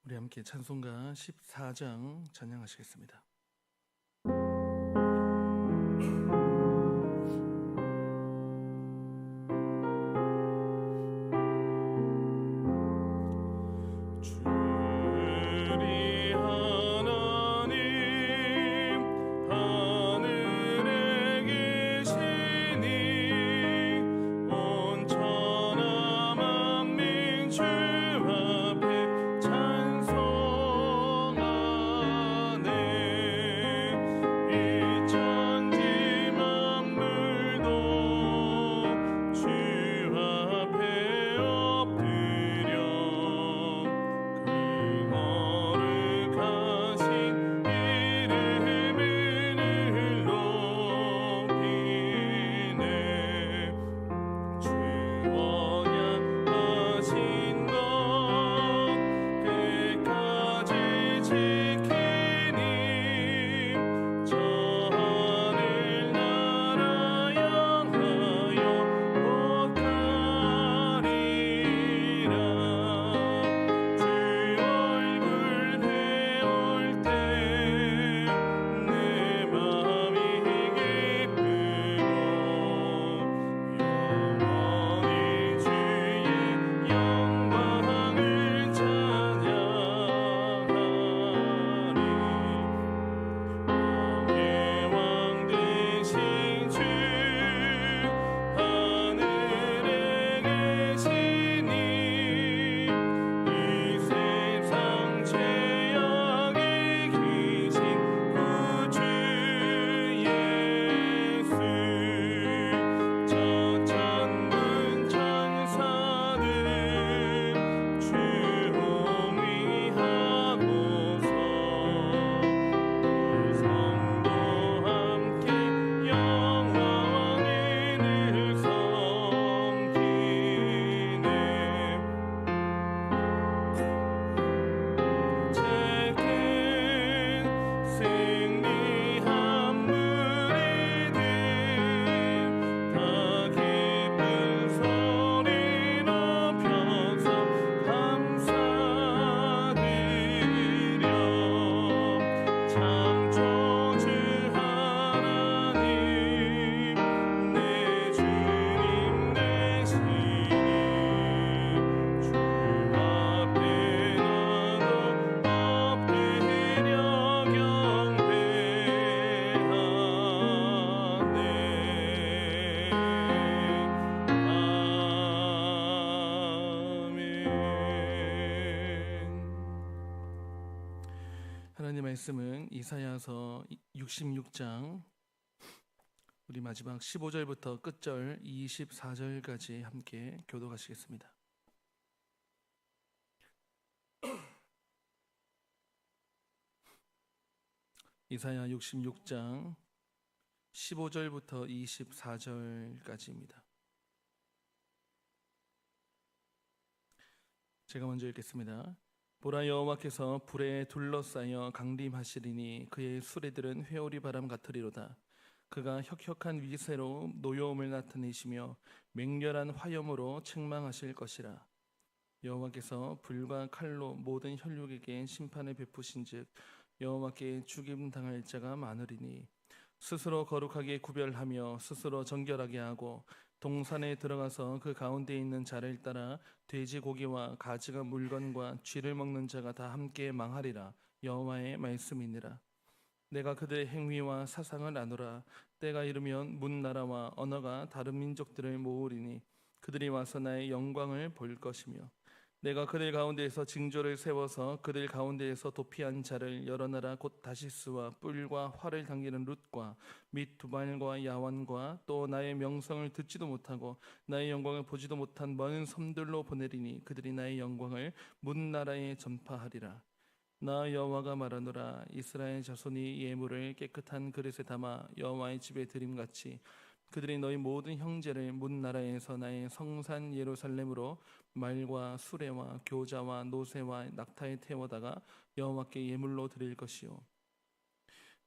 우리 함께 찬송가 14장 찬양하시겠습니다. 하나님 말씀은 이사야서 66장 우리 마지막 15절부터 끝절 24절까지 함께 교독하시겠습니다. 이사야 66장 15절부터 24절까지입니다. 제가 먼저 읽겠습니다. 보라, 여호와께서 불에 둘러싸여 강림하시리니 그의 수레들은 회오리 바람 같으리로다. 그가 혁혁한 위세로 노여움을 나타내시며 맹렬한 화염으로 책망하실 것이라. 여호와께서 불과 칼로 모든 혈육에게 심판을 베푸신즉 여호와께 죽임 당할 자가 많으리니 스스로 거룩하게 구별하며 스스로 정결하게 하고 동산에 들어가서 그 가운데 있는 자를 따라 돼지고기와 가지가 물건과 쥐를 먹는 자가 다 함께 망하리라. 여호와의 말씀이니라. 내가 그들의 행위와 사상을 아노라. 때가 이르면 문 나라와 언어가 다른 민족들을 모으리니 그들이 와서 나의 영광을 볼 것이며 내가 그들 가운데에서 징조를 세워서 그들 가운데에서 도피한 자를 여러 나라 곧 다시스와 뿔과 활을 당기는 룻과 및 두발과 야완과 또 나의 명성을 듣지도 못하고 나의 영광을 보지도 못한 먼 섬들로 보내리니 그들이 나의 영광을 문 나라에 전파하리라. 나 여호와가 말하노라. 이스라엘 자손이 예물을 깨끗한 그릇에 담아 여호와의 집에 드림같이 그들이 너희 모든 형제를 문 나라에서 나의 성산 예루살렘으로 말과 수레와 교자와 노새와 낙타에 태워다가 여호와께 예물로 드릴 것이요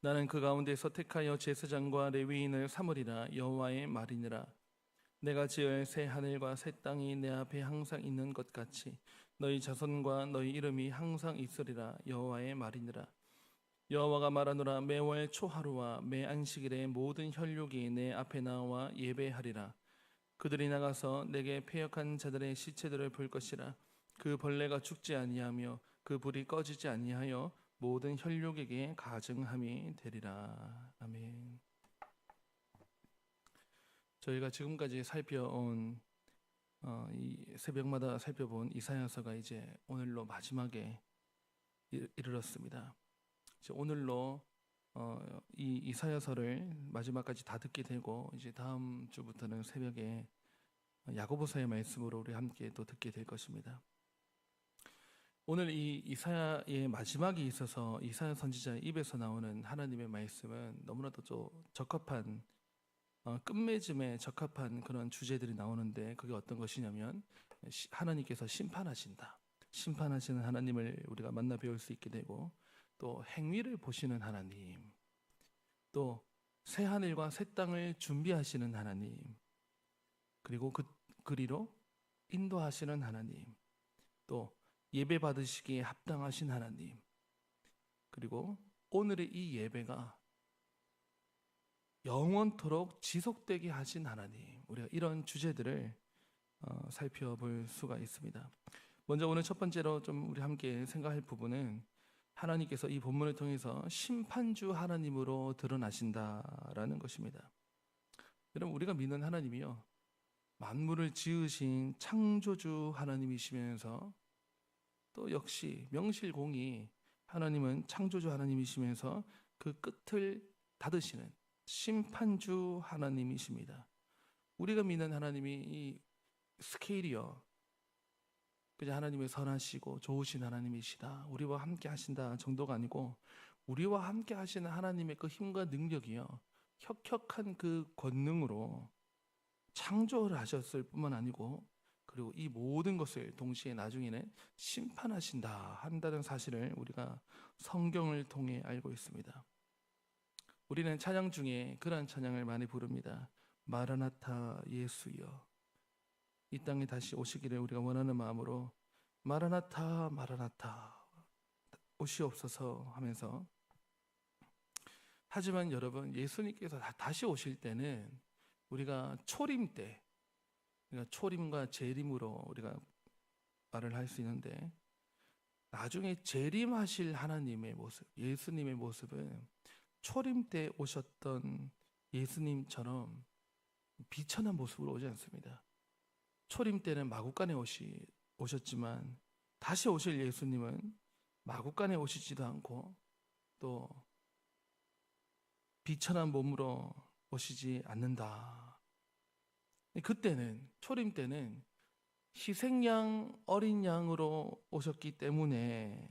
나는 그 가운데서 택하여 제사장과 레위인을 삼으리라. 여호와의 말이니라. 내가 지을 새 하늘과 새 땅이 내 앞에 항상 있는 것 같이 너희 자손과 너희 이름이 항상 있으리라. 여호와의 말이니라. 여호와가 말하노라. 매월 초하루와 매 안식일에 모든 혈육이 내 앞에 나와 예배하리라. 그들이 나가서 내게 패역한 자들의 시체들을 볼 것이라. 그 벌레가 죽지 아니하며 그 불이 꺼지지 아니하여 모든 혈육에게 가증함이 되리라. 아멘. 저희가 지금까지 살펴온 이 새벽마다 살펴본 이사야서가 이제 오늘로 마지막에 이르렀습니다. 이제 오늘로 이 이사야서를 마지막까지 다 듣게 되고 이제 다음 주부터는 새벽에 야고보서의 말씀으로 우리 함께 또 듣게 될 것입니다. 오늘 이 이사야의 마지막에 있어서 이사야 선지자의 입에서 나오는 하나님의 말씀은 너무나도 좀 적합한 끝맺음에 적합한 그런 주제들이 나오는데 그게 어떤 것이냐면 하나님께서 심판하신다. 심판하시는 하나님을 우리가 만나 배울 수 있게 되고 또 행위를 보시는 하나님, 또 새 하늘과 새 땅을 준비하시는 하나님, 그리고 그리로 인도하시는 하나님, 또 예배 받으시기에 합당하신 하나님, 그리고 오늘의 이 예배가 영원토록 지속되게 하신 하나님, 우리가 이런 주제들을 살펴볼 수가 있습니다. 먼저 오늘 첫 번째로 좀 우리 함께 생각할 부분은 하나님께서 이 본문을 통해서 심판주 하나님으로 드러나신다라는 것입니다. 여러분, 우리가 믿는 하나님이요, 만물을 지으신 창조주 하나님이시면서 또 역시 명실공히 하나님은 창조주 하나님이시면서 그 끝을 닫으시는 심판주 하나님이십니다. 우리가 믿는 하나님이 이 스케일이요, 그냥 하나님의 선하시고 좋으신 하나님이시다, 우리와 함께 하신다 정도가 아니고 우리와 함께 하시는 하나님의 그 힘과 능력이요, 혁혁한 그 권능으로 창조를 하셨을 뿐만 아니고 그리고 이 모든 것을 동시에 나중에는 심판하신다 한다는 사실을 우리가 성경을 통해 알고 있습니다. 우리는 찬양 중에 그러한 찬양을 많이 부릅니다. 마라나타 예수여, 이 땅에 다시 오시기를 우리가 원하는 마음으로 마라나타 마라나타 오시옵소서 하면서, 하지만 여러분, 예수님께서 다시 오실 때는 우리가 초림 때, 그러니까 초림과 재림으로 우리가 말을 할 수 있는데, 나중에 재림하실 하나님의 모습, 예수님의 모습은 초림 때 오셨던 예수님처럼 비천한 모습으로 오지 않습니다. 초림 때는 마구간에 오셨지만 다시 오실 예수님은 마구간에 오시지도 않고 또 비천한 몸으로 오시지 않는다. 그때는, 초림 때는 희생양, 어린 양으로 오셨기 때문에,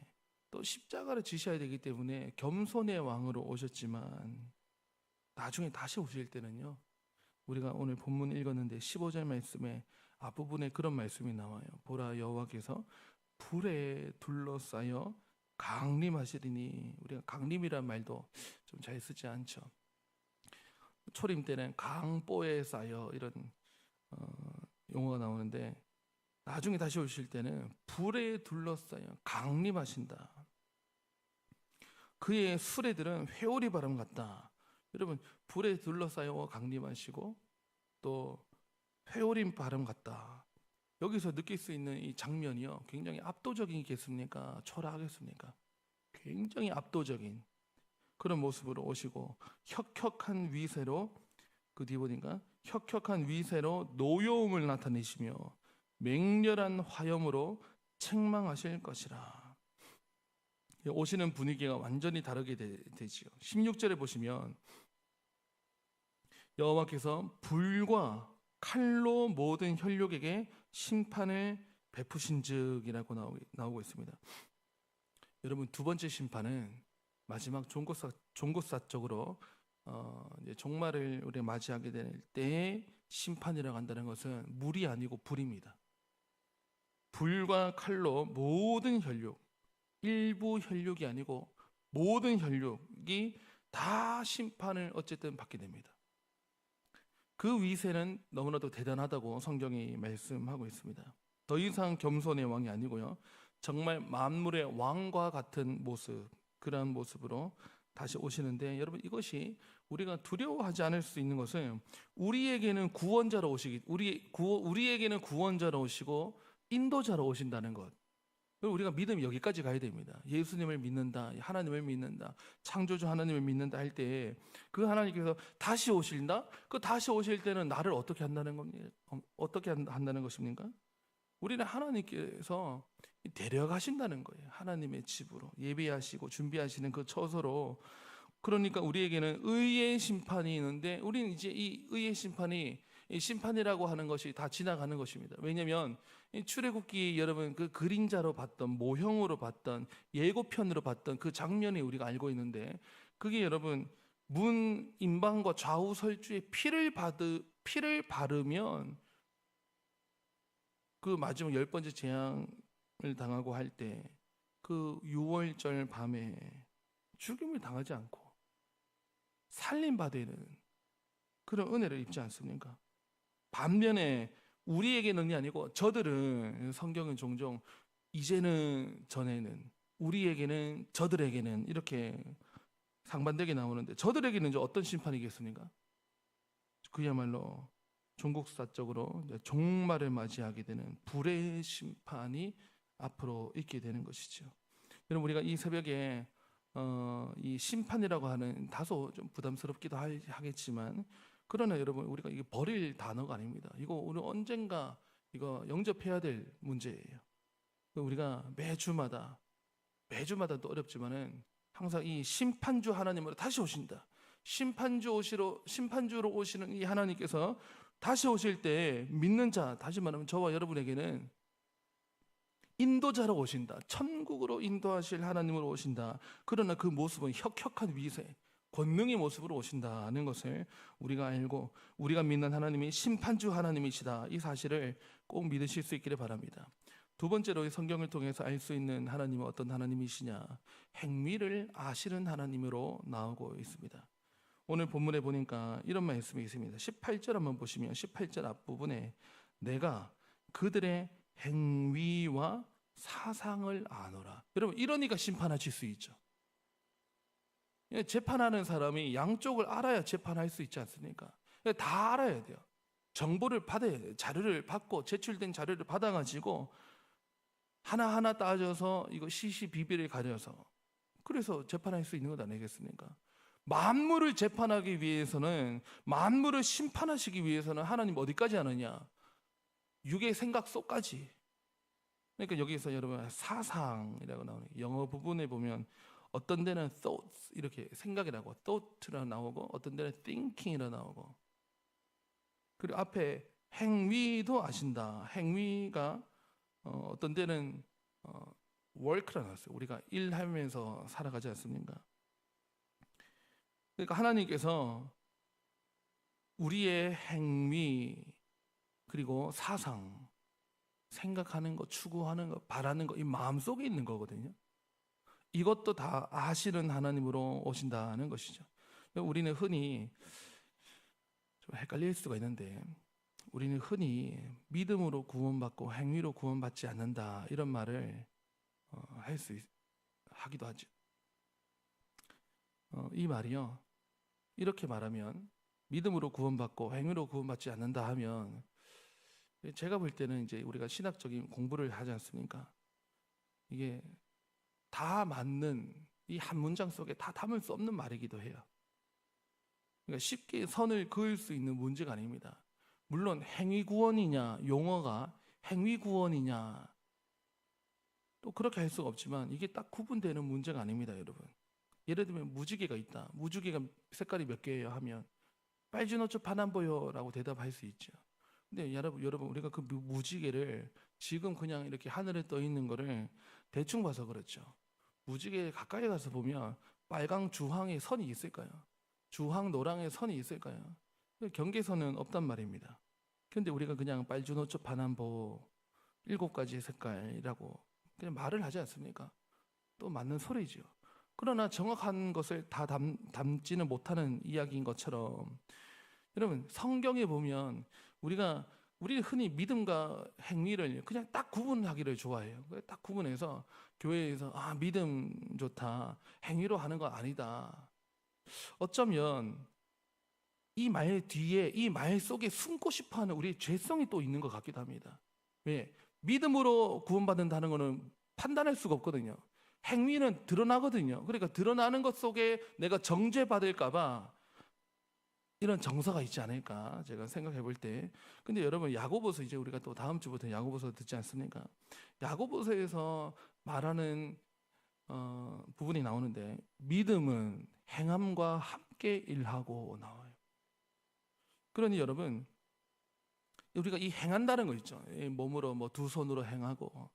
또 십자가를 지셔야 되기 때문에 겸손의 왕으로 오셨지만, 나중에 다시 오실 때는요, 우리가 오늘 본문 읽었는데 15절 말씀에 앞부분에 그런 말씀이 나와요. 보라, 여호와께서 불에 둘러싸여 강림하시리니, 우리가 강림이란 말도 좀 잘 쓰지 않죠. 초림 때는 강보에 쌓여, 이런 용어가 나오는데, 나중에 다시 오실 때는 불에 둘러싸여 강림하신다. 그의 수레들은 회오리 바람 같다. 여러분, 불에 둘러싸여 강림하시고 또 회오리 바람 같다. 여기서 느낄 수 있는 이 장면이요, 굉장히 압도적이겠습니까? 초라하겠습니까? 굉장히 압도적인 그런 모습으로 오시고, 혁혁한 위세로, 그 뒤보니까 혁혁한 위세로 노여움을 나타내시며 맹렬한 화염으로 책망하실 것이라. 오시는 분위기가 완전히 다르게 되지요. 16절에 보시면 여호와께서 불과 칼로 모든 혈육에게 심판을 베푸신즉이라고 나오고 있습니다. 여러분, 두 번째 심판은 마지막 종고사적으로 이제 종말을 우리가 맞이하게 될 때의 심판이라고 한다는 것은 물이 아니고 불입니다. 불과 칼로 모든 혈육, 일부 혈육이 아니고 모든 혈육이 다 심판을 어쨌든 받게 됩니다. 그 위세는 너무나도 대단하다고 성경이 말씀하고 있습니다. 더 이상 겸손의 왕이 아니고요. 정말 만물의 왕과 같은 모습, 그러한 모습으로 다시 오시는데, 여러분 이것이 우리가 두려워하지 않을 수 있는 것은 우리에게는 구원자로 오시기, 우리에게는 구원자로 오시고 인도자로 오신다는 것. 우리가 믿음이 여기까지 가야 됩니다. 예수님을 믿는다, 하나님을 믿는다, 창조주 하나님을 믿는다 할 때 그 하나님께서 다시 오신다? 그 다시 오실 때는 나를 어떻게 한다는 겁니까? 어떻게 한다는 것입니까? 우리는 하나님께서 데려가신다는 거예요. 하나님의 집으로 예배하시고 준비하시는 그 처소로. 그러니까 우리에게는 의의 심판이 있는데, 우리는 이제 이 의의 심판이, 이 심판이라고 하는 것이 다 지나가는 것입니다. 왜냐하면 이 출애굽기 여러분 그 그림자로 봤던, 모형으로 봤던, 예고편으로 봤던 그 장면이 우리가 알고 있는데, 그게 여러분 문 임방과 좌우 설주에 피를 바르면 그 마지막 10번째 재앙을 당하고 할 때 그 6월절 밤에 죽임을 당하지 않고 살림받아야 되는 그런 은혜를 입지 않습니까? 반면에 우리에게는이 아니고, 저들은, 성경은 종종 이제는 전에는, 우리에게는 저들에게는 이렇게 상반되게 나오는데, 저들에게는 이제 어떤 심판이겠습니까? 그야말로 종국사적으로 종말을 맞이하게 되는 불의 심판이 앞으로 있게 되는 것이죠. 여러분, 우리가 이 새벽에 이 심판이라고 하는 다소 좀 부담스럽기도 하겠지만, 그러나 여러분 우리가 이게 버릴 단어가 아닙니다. 이거 우리 언젠가 이거 영접해야 될 문제예요. 우리가 매주마다 또 어렵지만은 항상 이 심판주 하나님으로 다시 오신다. 심판주로 오시는 이 하나님께서 다시 오실 때 믿는 자, 다시 말하면 저와 여러분에게는 인도자로 오신다. 천국으로 인도하실 하나님으로 오신다. 그러나 그 모습은 혁혁한 위세, 권능의 모습으로 오신다는 것을 우리가 알고, 우리가 믿는 하나님이 심판주 하나님이시다, 이 사실을 꼭 믿으실 수 있기를 바랍니다. 두 번째로 이 성경을 통해서 알 수 있는 하나님은 어떤 하나님이시냐, 행위를 아시는 하나님으로 나오고 있습니다. 오늘 본문에 보니까 이런 말씀이 있습니다. 18절 한번 보시면 18절 앞부분에 내가 그들의 행위와 사상을 아노라. 여러분, 이러니까 심판하실 수 있죠. 재판하는 사람이 양쪽을 알아야 재판할 수 있지 않습니까? 다 알아야 돼요. 정보를 받아야 돼요. 자료를 받고, 제출된 자료를 받아가지고 하나하나 따져서 이거 시시비비를 가려서, 그래서 재판할 수 있는 것 아니겠습니까? 만물을 재판하기 위해서는, 만물을 심판하시기 위해서는 하나님 어디까지 하느냐? 육의 생각 속까지. 그러니까 여기서 여러분 사상이라고 나오는, 영어 부분에 보면 어떤 데는 thoughts 이렇게 생각이라고 thought라 나오고, 어떤 데는 thinking이라 나오고, 그리고 앞에 행위도 아신다. 행위가 어떤 데는 work라 나왔어요. 우리가 일하면서 살아가지 않습니까? 그러니까 하나님께서 우리의 행위, 그리고 사상, 생각하는 것, 추구하는 것, 바라는 것, 이 마음속에 있는 거거든요. 이것도 다 아시는 하나님으로 오신다는 것이죠. 우리는 흔히 좀 헷갈릴 수가 있는데, 우리는 흔히 믿음으로 구원받고 행위로 구원받지 않는다, 이런 말을 하기도 하죠. 이 말이요, 이렇게 말하면, 믿음으로 구원받고 행위로 구원받지 않는다 하면, 제가 볼 때는 이제 우리가 신학적인 공부를 하지 않습니까? 이게 다 맞는, 이 한 문장 속에 다 담을 수 없는 말이기도 해요. 그러니까 쉽게 선을 그을 수 있는 문제가 아닙니다. 물론 행위구원이냐, 용어가 행위구원이냐, 또 그렇게 할 수가 없지만 이게 딱 구분되는 문제가 아닙니다, 여러분. 예를 들면 무지개가 있다. 무지개가 색깔이 몇 개예요 하면 빨주노 초 파남보요 라고 대답할 수 있죠. 근데 여러분 우리가 그 무지개를 지금 그냥 이렇게 하늘에 떠 있는 거를 대충 봐서 그렇죠. 무지개 가까이 가서 보면 빨강 주황의 선이 있을까요? 주황 노랑의 선이 있을까요? 경계선은 없단 말입니다. 그런데 우리가 그냥 빨주노초 파남보 7가지의 색깔이라고 그냥 말을 하지 않습니까? 또 맞는 소리죠. 그러나 정확한 것을 다 담지는 못하는 이야기인 것처럼, 여러분 성경에 보면 우리가 우리는 흔히 믿음과 행위를 그냥 딱 구분하기를 좋아해요. 딱 구분해서 교회에서 믿음 좋다, 행위로 하는 거 아니다. 어쩌면 이 말 뒤에, 이 말 속에 숨고 싶어하는 우리의 죄성이 또 있는 것 같기도 합니다. 왜? 믿음으로 구원받는다는 것은 판단할 수가 없거든요. 행위는 드러나거든요. 그러니까 드러나는 것 속에 내가 정죄받을까 봐 이런 정서가 있지 않을까 제가 생각해 볼 때. 근데 여러분, 야고보서 이제 우리가 또 다음 주부터 야고보서 듣지 않습니까? 야고보서에서 말하는 부분이 나오는데, 믿음은 행함과 함께 일하고 나와요. 그러니 여러분, 우리가 이 행한다는 거 있죠. 이 몸으로 뭐 두 손으로 행하고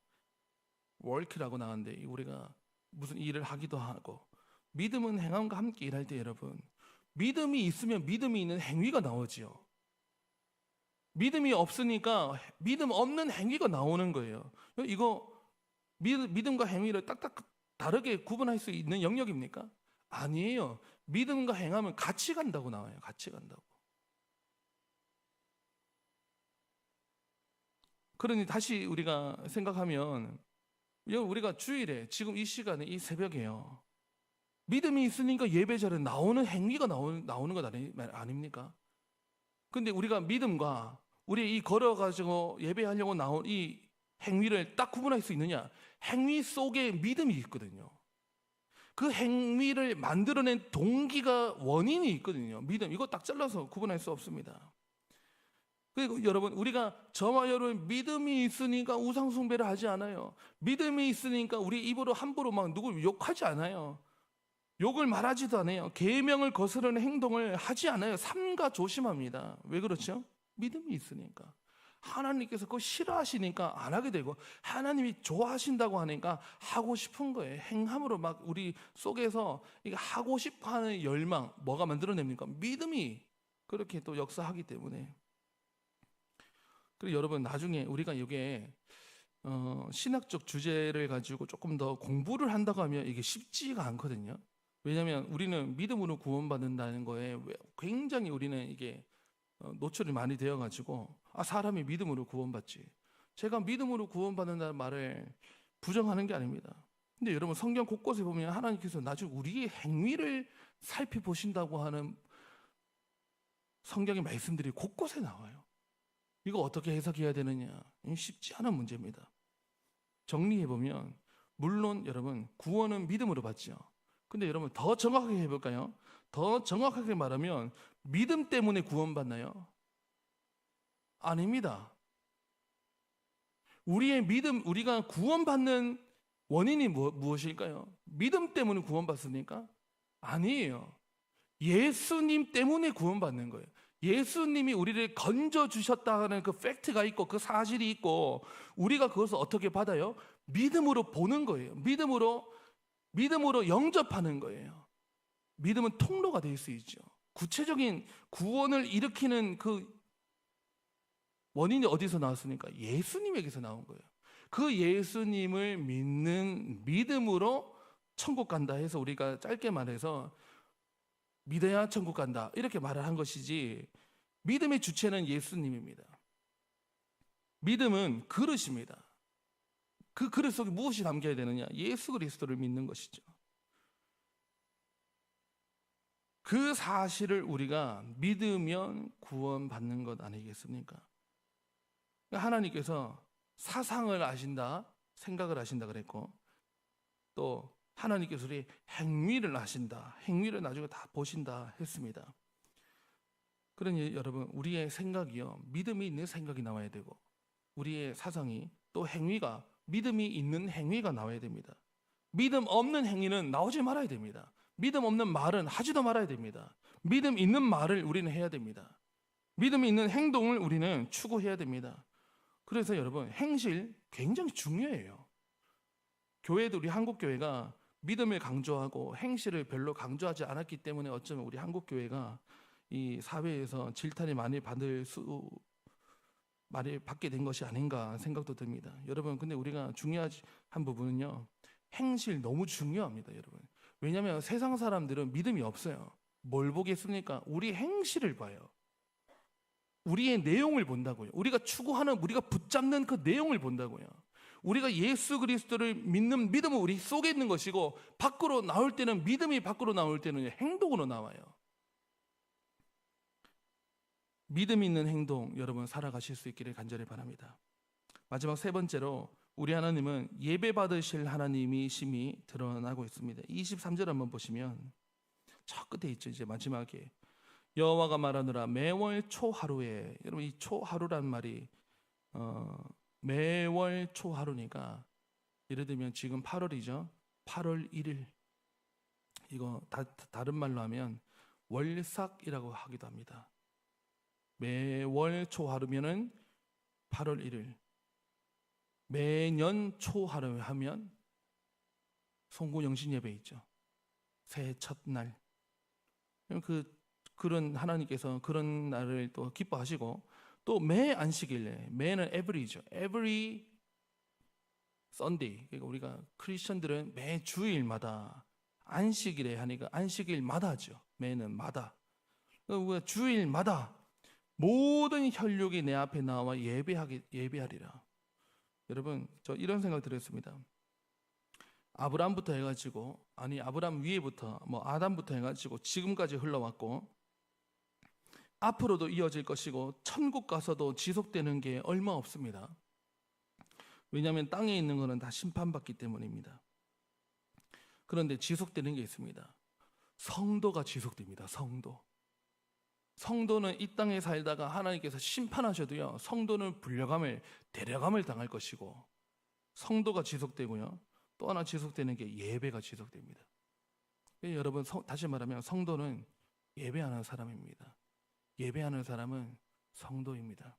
work라고 나왔는데, 우리가 무슨 일을 하기도 하고, 믿음은 행함과 함께 일할 때 여러분, 믿음이 있으면 믿음이 있는 행위가 나오지요. 믿음이 없으니까 믿음 없는 행위가 나오는 거예요. 이거 믿음과 행위를 딱딱 다르게 구분할 수 있는 영역입니까? 아니에요. 믿음과 행함은 같이 간다고 나와요. 같이 간다고. 그러니 다시 우리가 생각하면, 우리가 주일에 지금 이 시간에 이 새벽에요, 믿음이 있으니까 예배자리에 나오는 행위가 나오는 것 아닙니까? 근데 우리가 믿음과 우리 이 걸어가지고 예배하려고 나온 이 행위를 딱 구분할 수 있느냐? 행위 속에 믿음이 있거든요. 그 행위를 만들어낸 동기가, 원인이 있거든요. 믿음, 이거 딱 잘라서 구분할 수 없습니다. 그리고 여러분, 우리가 저와 여러분 믿음이 있으니까 우상 숭배를 하지 않아요. 믿음이 있으니까 우리 입으로 함부로 막 누굴 욕하지 않아요. 욕을 말하지도 않아요. 계명을 거스르는 행동을 하지 않아요. 삼가 조심합니다. 왜 그렇죠? 믿음이 있으니까. 하나님께서 그거 싫어하시니까 안 하게 되고, 하나님이 좋아하신다고 하니까 하고 싶은 거예요. 행함으로 막 우리 속에서 이게 하고 싶어하는 열망, 뭐가 만들어냅니까? 믿음이 그렇게 또 역사하기 때문에. 그리고 여러분, 나중에 우리가 이게 신학적 주제를 가지고 조금 더 공부를 한다고 하면 이게 쉽지가 않거든요. 왜냐하면 우리는 믿음으로 구원받는다는 거에 굉장히 우리는 이게 노출이 많이 되어가지고, 사람이 믿음으로 구원받지, 제가 믿음으로 구원받는다는 말을 부정하는 게 아닙니다. 근데 여러분, 성경 곳곳에 보면 하나님께서 나중에 우리의 행위를 살펴보신다고 하는 성경의 말씀들이 곳곳에 나와요. 이거 어떻게 해석해야 되느냐? 쉽지 않은 문제입니다. 정리해보면, 물론 여러분, 구원은 믿음으로 받죠. 근데 여러분, 더 정확하게 해볼까요? 더 정확하게 말하면, 믿음 때문에 구원받나요? 아닙니다. 우리의 믿음, 우리가 구원받는 원인이 무엇일까요? 믿음 때문에 구원받습니까? 아니에요. 예수님 때문에 구원받는 거예요. 예수님이 우리를 건져주셨다는 그 팩트가 있고, 그 사실이 있고, 우리가 그것을 어떻게 받아요? 믿음으로 보는 거예요. 믿음으로 영접하는 거예요. 믿음은 통로가 될 수 있죠. 구체적인 구원을 일으키는 그 원인이 어디서 나왔습니까? 예수님에게서 나온 거예요. 그 예수님을 믿는 믿음으로 천국 간다 해서, 우리가 짧게 말해서 믿어야 천국 간다 이렇게 말을 한 것이지, 믿음의 주체는 예수님입니다. 믿음은 그릇입니다. 그 그릇 속에 무엇이 담겨야 되느냐? 예수 그리스도를 믿는 것이죠. 그 사실을 우리가 믿으면 구원받는 것 아니겠습니까? 하나님께서 사상을 아신다, 생각을 아신다 그랬고, 또 하나님께서 우리 행위를 아신다, 행위를 나중에 다 보신다 했습니다. 그러니 여러분, 우리의 생각이요, 믿음이 있는 생각이 나와야 되고, 우리의 사상이 또 행위가 믿음이 있는 행위가 나와야 됩니다. 믿음 없는 행위는 나오지 말아야 됩니다. 믿음 없는 말은 하지도 말아야 됩니다. 믿음 있는 말을 우리는 해야 됩니다. 믿음이 있는 행동을 우리는 추구해야 됩니다. 그래서 여러분, 행실 굉장히 중요해요. 교회도, 우리 한국교회가 믿음을 강조하고 행실을 별로 강조하지 않았기 때문에 어쩌면 우리 한국교회가 이 사회에서 질타를 많이 받게 된 것이 아닌가 생각도 듭니다. 여러분, 근데 우리가 중요한 부분은요, 행실 너무 중요합니다. 여러분, 왜냐하면 세상 사람들은 믿음이 없어요. 뭘 보겠습니까? 우리 행실을 봐요. 우리의 내용을 본다고요. 우리가 추구하는, 우리가 붙잡는 그 내용을 본다고요. 우리가 예수 그리스도를 믿는 믿음은 우리 속에 있는 것이고, 밖으로 나올 때는, 믿음이 밖으로 나올 때는 행동으로 나와요. 믿음 있는 행동, 여러분 살아가실 수 있기를 간절히 바랍니다. 마지막 세 번째로, 우리 하나님은 예배 받으실 하나님이심이 드러나고 있습니다. 23절 한번 보시면, 저 끝에 있죠. 이제 마지막에 여호와가 말하노라 매월 초하루에, 여러분 이 초하루란 말이 매월 초하루니까, 예를 들면 지금 8월이죠. 8월 1일, 이거 다른 말로 하면 월삭이라고 하기도 합니다. 매월 초하루면은 8월 1일, 매년 초하루 하면 송구영신 예배 있죠. 새해 첫날. 그런 하나님께서 그런 날을 또 기뻐하시고, 또 매 안식일에, 매는 every죠. every Sunday. 그러니까 우리가 크리스천들은 매 주일마다 안식일에 하니까 안식일마다 하죠. 매는 마다. 우리가 주일마다 모든 혈육이 내 앞에 나와 예배하리라. 여러분, 저 이런 생각 들었습니다. 아브람부터 해가지고, 아니 아브람 위에부터 아담부터 해가지고 지금까지 흘러왔고, 앞으로도 이어질 것이고, 천국 가서도 지속되는 게 얼마 없습니다. 왜냐하면 땅에 있는 것은 다 심판받기 때문입니다. 그런데 지속되는 게 있습니다. 성도가 지속됩니다. 성도는 이 땅에 살다가 하나님께서 심판하셔도요, 성도는 불려감을, 데려감을 당할 것이고, 성도가 지속되고요, 또 하나 지속되는 게 예배가 지속됩니다. 여러분, 다시 말하면 성도는 예배하는 사람입니다. 예배하는 사람은 성도입니다.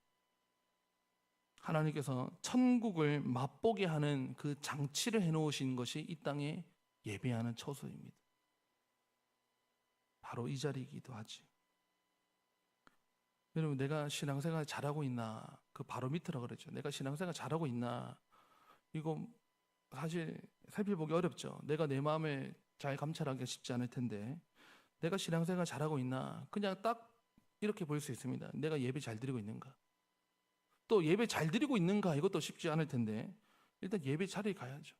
하나님께서 천국을 맛보게 하는 그 장치를 해놓으신 것이 이 땅에 예배하는 처소입니다. 바로 이 자리이기도 하지. 여러분, 내가 신앙생활 잘하고 있나, 그 바로 밑이라 그랬죠. 내가 신앙생활 잘하고 있나, 이거 사실 살펴보기 어렵죠. 내가 내 마음을 잘 감찰하기가 쉽지 않을 텐데, 내가 신앙생활 잘하고 있나, 그냥 딱 이렇게 볼 수 있습니다. 내가 예배 잘 드리고 있는가, 또 예배 잘 드리고 있는가, 이것도 쉽지 않을 텐데, 일단 예배 자리에 가야죠.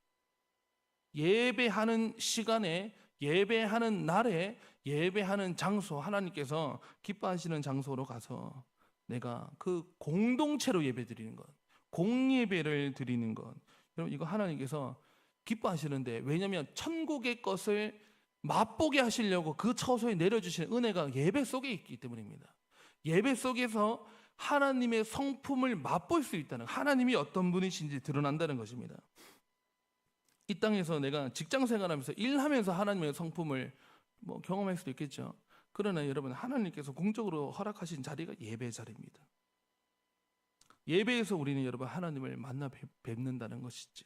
예배하는 시간에, 예배하는 날에, 예배하는 장소, 하나님께서 기뻐하시는 장소로 가서 내가 그 공동체로 예배 드리는 것, 공예배를 드리는 것, 여러분 이거 하나님께서 기뻐하시는데, 왜냐하면 천국의 것을 맛보게 하시려고 그 처소에 내려주시는 은혜가 예배 속에 있기 때문입니다. 예배 속에서 하나님의 성품을 맛볼 수 있다는, 하나님이 어떤 분이신지 드러난다는 것입니다. 이 땅에서 내가 직장 생활하면서 일하면서 하나님의 성품을 경험할 수도 있겠죠. 그러나 여러분, 하나님께서 공적으로 허락하신 자리가 예배 자리입니다. 예배에서 우리는 여러분 하나님을 만나 뵙는다는 것이죠.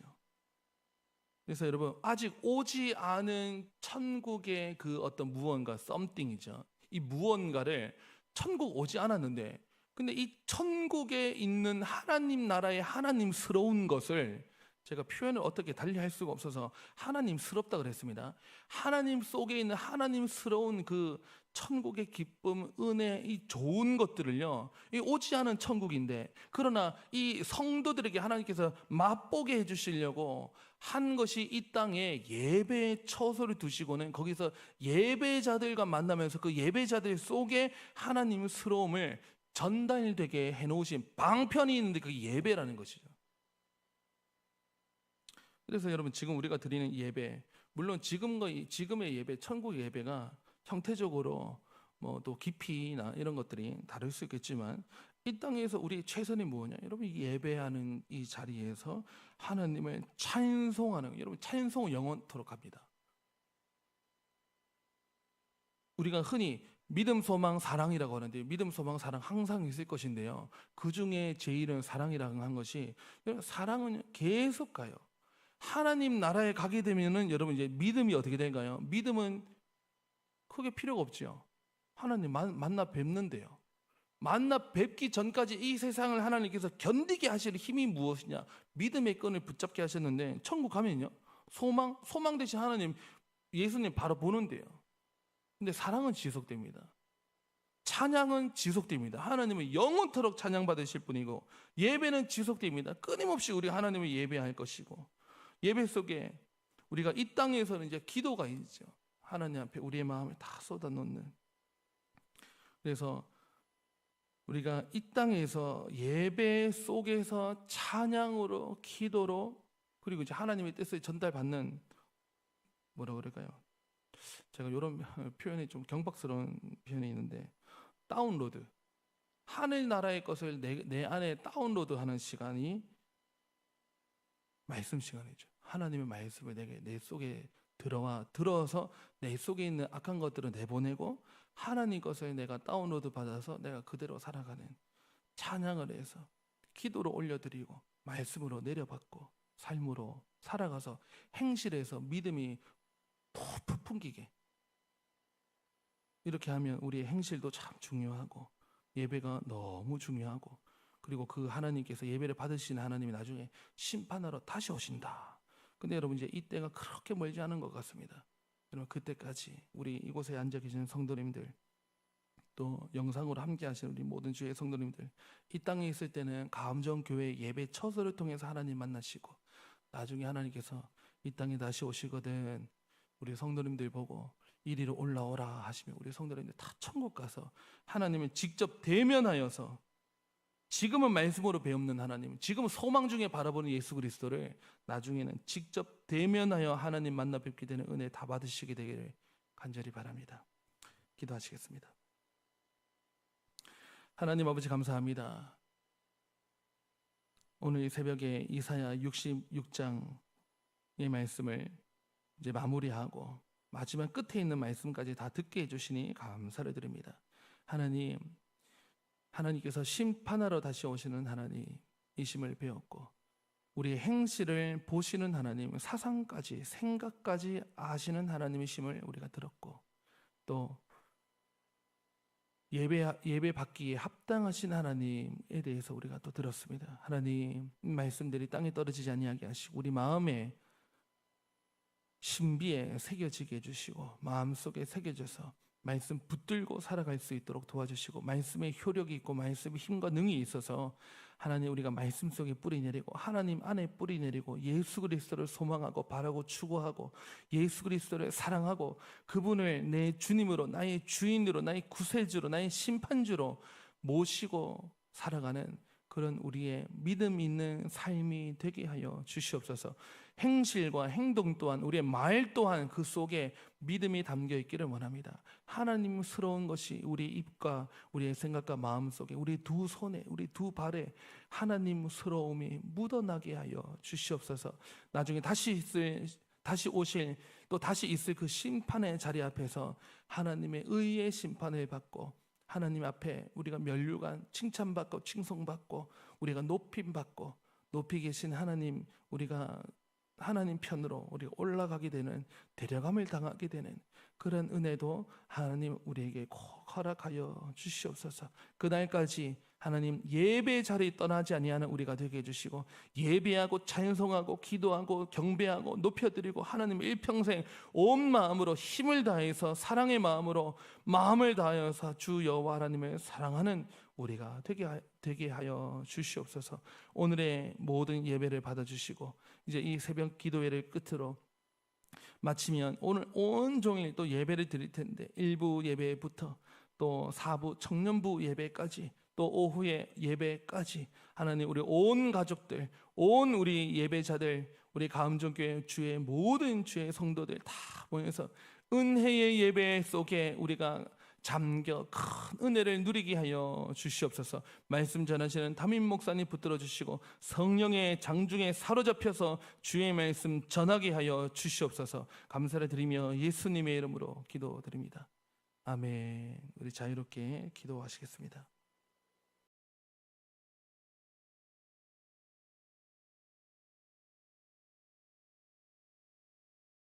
그래서 여러분, 아직 오지 않은 천국의 그 어떤 무언가, something이죠. 이 무언가를, 천국 오지 않았는데, 근데 이 천국에 있는 하나님 나라의 하나님스러운 것을 제가 표현을 어떻게 달리 할 수가 없어서 하나님스럽다 그랬습니다. 하나님 속에 있는 하나님스러운 그 천국의 기쁨, 은혜, 이 좋은 것들을요, 이 오지 않은 천국인데, 그러나 이 성도들에게 하나님께서 맛보게 해주시려고 한 것이 이 땅에 예배의 처소를 두시고는 거기서 예배자들과 만나면서 그 예배자들 속에 하나님스러움을 전달되게 해놓으신 방편이 있는데, 그게 예배라는 것이죠. 그래서 여러분, 지금 우리가 드리는 예배, 물론 지금의 예배, 천국의 예배가 형태적으로 또 깊이나 이런 것들이 다를 수 있겠지만, 이 땅에서 우리 최선이 뭐냐? 여러분, 이 예배하는 이 자리에서 하나님을 찬송하는, 여러분 찬송은 영원토록 합니다. 우리가 흔히 믿음, 소망, 사랑이라고 하는데, 믿음, 소망, 사랑 항상 있을 것인데요, 그 중에 제일은 사랑이라고 한 것이, 사랑은 계속 가요. 하나님 나라에 가게 되면은 여러분 이제 믿음이 어떻게 될까요? 믿음은 크게 필요가 없죠. 하나님 만나 뵙는데요. 만나 뵙기 전까지 이 세상을 하나님께서 견디게 하실 힘이 무엇이냐? 믿음의 끈을 붙잡게 하셨는데, 천국 가면요, 소망 대신 하나님, 예수님 바로 보는데요. 근데 사랑은 지속됩니다. 찬양은 지속됩니다. 하나님은 영원토록 찬양받으실 분이고, 예배는 지속됩니다. 끊임없이 우리 하나님을 예배할 것이고, 예배 속에 우리가 이 땅에서는 이제 기도가 있죠. 하나님 앞에 우리의 마음을 다 쏟아놓는. 그래서 우리가 이 땅에서 예배 속에서 찬양으로, 기도로, 그리고 이제 하나님의 뜻을 전달받는, 뭐라 그럴까요? 제가 이런 표현이 좀 경박스러운 표현이 있는데, 다운로드, 하늘나라의 것을 내 안에 다운로드하는 시간이 말씀 시간이죠. 하나님의 말씀을 내 속에 들어서 내 속에 있는 악한 것들을 내보내고, 하나님 것을 내가 다운로드 받아서 내가 그대로 살아가는, 찬양을 해서 기도로 올려드리고 말씀으로 내려받고 삶으로 살아가서 행실에서 믿음이 푹푹 풍기게, 이렇게 하면 우리의 행실도 참 중요하고 예배가 너무 중요하고, 그리고 그 하나님께서 예배를 받으시는 하나님이 나중에 심판하러 다시 오신다. 근데 여러분, 이제 이때가 그렇게 멀지 않은 것 같습니다. 여러분, 그때까지 우리 이곳에 앉아 계시는 성도님들, 또 영상으로 함께 하시는 우리 모든 주의 성도님들, 이 땅에 있을 때는 가암정교회 예배 처소를 통해서 하나님 만나시고, 나중에 하나님께서 이 땅에 다시 오시거든 우리 성도님들 보고 이리로 올라오라 하시면, 우리 성도님들 다 천국 가서 하나님을 직접 대면하여서, 지금은 말씀으로 배우는 하나님, 지금은 소망 중에 바라보는 예수 그리스도를 나중에는 직접 대면하여 하나님 만나 뵙게 되는 은혜 다 받으시게 되기를 간절히 바랍니다. 기도하시겠습니다. 하나님 아버지, 감사합니다. 오늘 이 새벽에 이사야 66장의 말씀을 이제 마무리하고 마지막 끝에 있는 말씀까지 다 듣게 해주시니 감사를 드립니다. 하나님께서 심판하러 다시 오시는 하나님이심을 배웠고, 우리의 행실을 보시는 하나님, 사상까지 생각까지 아시는 하나님이심을 우리가 들었고, 또 예배 받기에 합당하신 하나님에 대해서 우리가 또 들었습니다. 하나님 말씀들이 땅에 떨어지지 아니하게 하시고, 우리 마음에 신비에 새겨지게 해주시고, 마음속에 새겨져서 말씀 붙들고 살아갈 수 있도록 도와주시고, 말씀의 효력이 있고 말씀의 힘과 능이 있어서 하나님, 우리가 말씀 속에 뿌리 내리고 하나님 안에 뿌리 내리고 예수 그리스도를 소망하고 바라고 추구하고 예수 그리스도를 사랑하고 그분을 내 주님으로, 나의 주인으로, 나의 구세주로, 나의 심판주로 모시고 살아가는 그런 우리의 믿음 있는 삶이 되게 하여 주시옵소서. 행실과 행동 또한, 우리의 말 또한 그 속에 믿음이 담겨 있기를 원합니다. 하나님스러운 것이 우리 입과 우리의 생각과 마음 속에, 우리 두 손에, 우리 두 발에 하나님스러움이 묻어나게 하여 주시옵소서. 나중에 다시 오실, 또 다시 있을 그 심판의 자리 앞에서 하나님의 의의 심판을 받고, 하나님 앞에 우리가 면류관 칭찬받고 칭송받고 우리가 높임받고, 높이 계신 하나님, 우리가 하나님 편으로 우리가 올라가게 되는, 데려감을 당하게 되는 그런 은혜도 하나님 우리에게 꼭 허락하여 주시옵소서. 그날까지 하나님 예배 자리 떠나지 아니하는 우리가 되게 해주시고, 예배하고 찬송하고 기도하고 경배하고 높여드리고 하나님 일평생 온 마음으로 힘을 다해서 사랑의 마음으로 마음을 다하여서 주 여호와 하나님을 사랑하는 우리가 되게 하여 주시옵소서. 오늘의 모든 예배를 받아주시고, 이제 이 새벽 기도회를 끝으로 마치면 오늘 온종일 또 예배를 드릴 텐데, 1부 예배부터 또 4부 청년부 예배까지, 또 오후에 예배까지 하나님, 우리 온 가족들, 온 우리 예배자들, 우리 가음정교회 주의 모든 주의 성도들 다 모여서 은혜의 예배 속에 우리가 잠겨 큰 은혜를 누리게 하여 주시옵소서. 말씀 전하시는 담임 목사님 붙들어 주시고, 성령의 장중에 사로잡혀서 주의 말씀 전하게 하여 주시옵소서. 감사를 드리며 예수님의 이름으로 기도드립니다. 아멘. 우리 자유롭게 기도하시겠습니다.